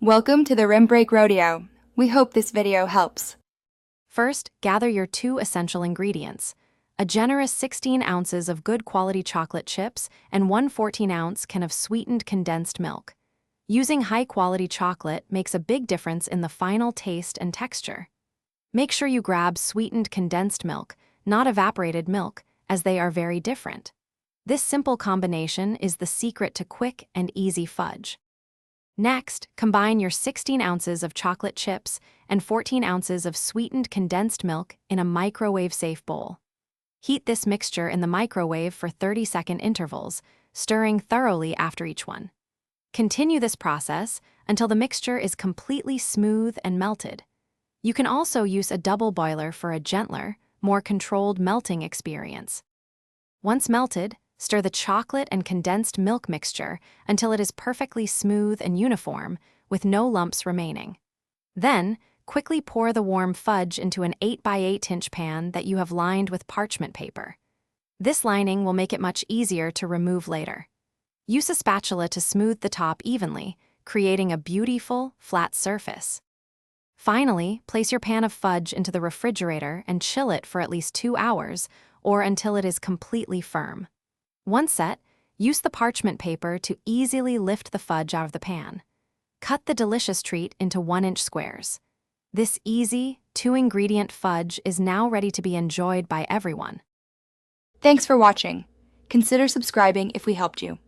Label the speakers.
Speaker 1: Welcome to the Rim Break Rodeo. We hope this video helps.
Speaker 2: First, gather your 2 essential ingredients: a generous 16 ounces of good quality chocolate chips and 1 14-ounce can of sweetened condensed milk. Using high-quality chocolate makes a big difference in the final taste and texture. Make sure you grab sweetened condensed milk, not evaporated milk, as they are very different. This simple combination is the secret to quick and easy fudge. Next, combine your 16 ounces of chocolate chips and 14 ounces of sweetened condensed milk in a microwave-safe bowl. Heat this mixture in the microwave for 30-second intervals, stirring thoroughly after each one. Continue this process until the mixture is completely smooth and melted. You can also use a double boiler for a gentler, more controlled melting experience. Once melted, stir the chocolate and condensed milk mixture until it is perfectly smooth and uniform, with no lumps remaining. Then, quickly pour the warm fudge into an 8x8-inch pan that you have lined with parchment paper. This lining will make it much easier to remove later. Use a spatula to smooth the top evenly, creating a beautiful, flat surface. Finally, place your pan of fudge into the refrigerator and chill it for at least 2 hours, or until it is completely firm. Once set, use the parchment paper to easily lift the fudge out of the pan. Cut the delicious treat into 1-inch squares. This easy, 2-ingredient fudge is now ready to be enjoyed by everyone.
Speaker 1: Thanks for watching. Consider subscribing if we helped you.